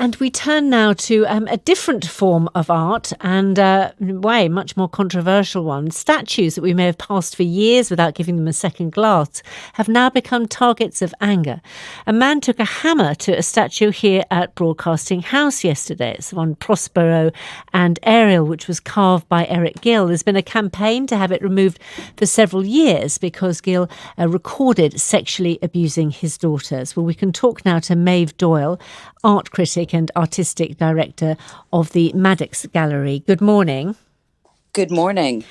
And we turn now to a different form of art and way much more controversial one. Statues that we may have passed for years without giving them a second glance have now become targets of anger. A man took a hammer to a statue here at Broadcasting House yesterday. It's on Prospero and Ariel, which was carved by Eric Gill. There's been a campaign to have it removed for several years because Gill recorded sexually abusing his daughters. Well, we can talk now to Maeve Doyle, art critic and artistic director of the Maddox Gallery. Good morning. Good morning.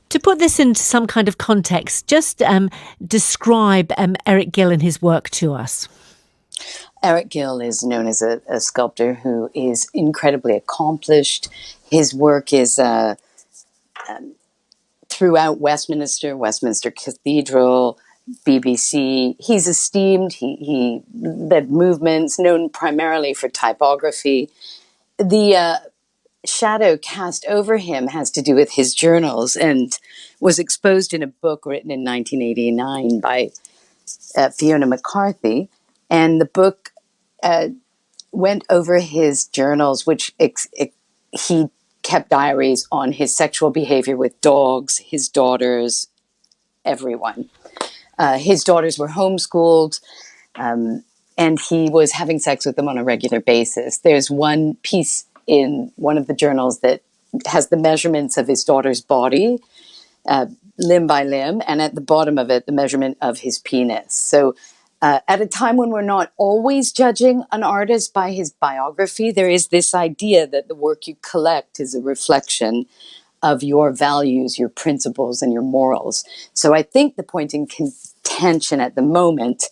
To put this into some kind of context, just describe Eric Gill and his work to us. Eric Gill is known as a sculptor who is incredibly accomplished. His work is throughout Westminster Cathedral, BBC. He's esteemed. He led movements, known primarily for typography. The shadow cast over him has to do with his journals and was exposed in a book written in 1989 by Fiona McCarthy. And the book went over his journals, which he kept diaries on his sexual behavior with dogs, his daughters, everyone. His daughters were homeschooled, and he was having sex with them on a regular basis. There's one piece in one of the journals that has the measurements of his daughter's body, limb by limb, and at the bottom of it, the measurement of his penis. So at a time when we're not always judging an artist by his biography, there is this idea that the work you collect is a reflection of your values, your principles, and your morals. So I think the point in contention at the moment,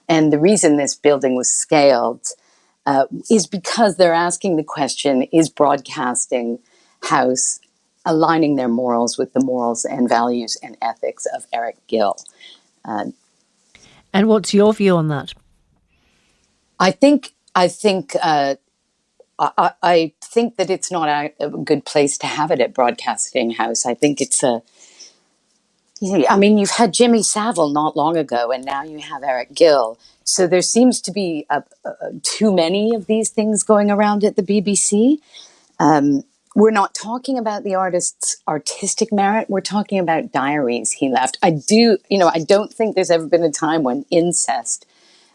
and the reason this building was scaled, is because they're asking the question, is Broadcasting House aligning their morals with the morals and values and ethics of Eric Gill? And what's your view on that? I think that it's not a good place to have it at Broadcasting House. I think it's you've had Jimmy Savile not long ago, and now you have Eric Gill. So there seems to be too many of these things going around at the BBC. We're not talking about the artist's artistic merit. We're talking about diaries he left. I don't think there's ever been a time when incest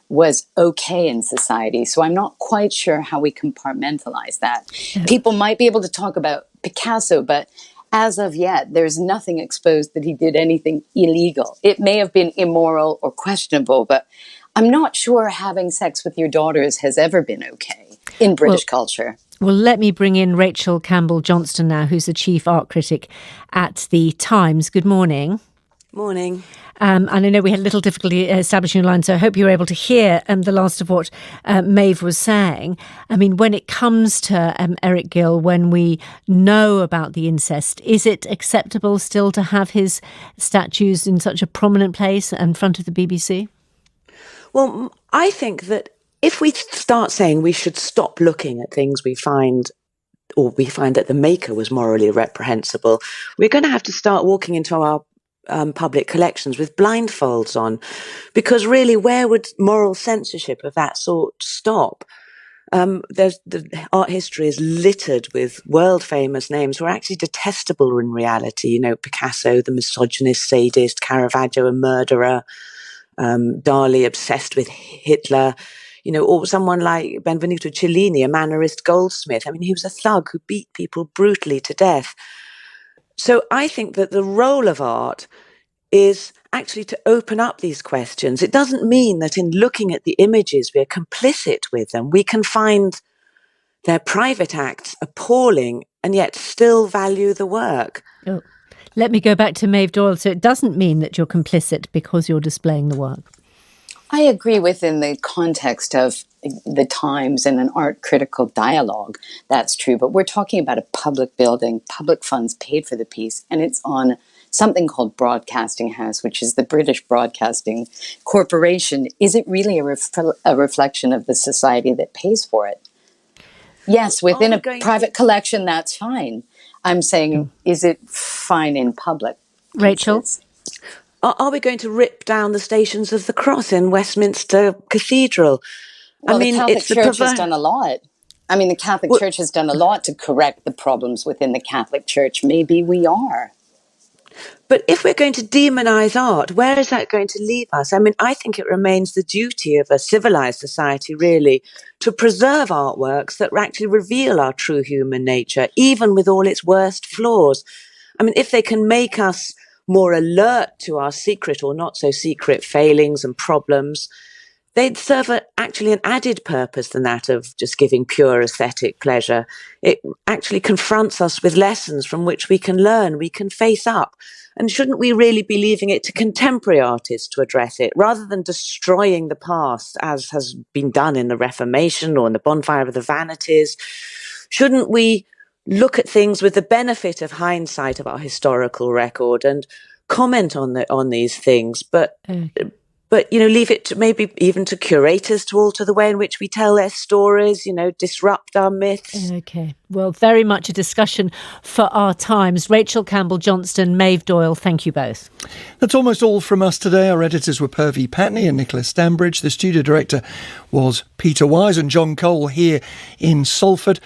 was okay in society. So I'm not quite sure how we compartmentalize that. Yeah. People might be able to talk about Picasso, but as of yet, there's nothing exposed that he did anything illegal. It may have been immoral or questionable, but I'm not sure having sex with your daughters has ever been okay in British culture. Well, let me bring in Rachel Campbell-Johnston now, who's the chief art critic at The Times. Good morning. Morning. And I know we had a little difficulty establishing a line, so I hope you were able to hear the last of what Maeve was saying. I mean, when it comes to Eric Gill, when we know about the incest, is it acceptable still to have his statues in such a prominent place in front of the BBC? Well, I think that if we start saying we should stop looking at things we find that the maker was morally reprehensible, we're going to have to start walking into our public collections with blindfolds on, because really, where would moral censorship of that sort stop? The art history is littered with world famous names who are actually detestable in reality. You know, Picasso, the misogynist, sadist; Caravaggio, a murderer; Dali, obsessed with Hitler. You know, or someone like Benvenuto Cellini, a mannerist goldsmith. I mean, he was a thug who beat people brutally to death. So I think that the role of art is actually to open up these questions. It doesn't mean that in looking at the images we're complicit with them. We can find their private acts appalling and yet still value the work. Oh. Let me go back to Maeve Doyle. So it doesn't mean that you're complicit because you're displaying the work. I agree within the context of the Times and an art critical dialogue. That's true. But we're talking about a public building, public funds paid for the piece, and it's on something called Broadcasting House, which is the British Broadcasting Corporation. Is it really a reflection of the society that pays for it? Yes, within a private collection, that's fine. I'm saying, is it fine in public? Rachel? Are we going to rip down the Stations of the Cross in Westminster Cathedral? Well, the Catholic Church has done a lot. I mean, the Catholic Church has done a lot to correct the problems within the Catholic Church. Maybe we are. But if we're going to demonize art, where is that going to leave us? I mean, I think it remains the duty of a civilized society, really, to preserve artworks that actually reveal our true human nature, even with all its worst flaws. I mean, if they can make us more alert to our secret or not so secret failings and problems, they'd serve actually an added purpose than that of just giving pure aesthetic pleasure. It actually confronts us with lessons from which we can learn, we can face up. And shouldn't we really be leaving it to contemporary artists to address it, rather than destroying the past, as has been done in the Reformation or in the Bonfire of the Vanities? Shouldn't we look at things with the benefit of hindsight of our historical record and comment on these things, but leave it to maybe even to curators to alter the way in which we tell their stories, disrupt our myths. Okay. Well, very much a discussion for our times. Rachel Campbell-Johnston, Maeve Doyle, thank you both. That's almost all from us today. Our editors were Purvi Patney and Nicholas Stambridge. The studio director was Peter Wise, and John Cole here in Salford.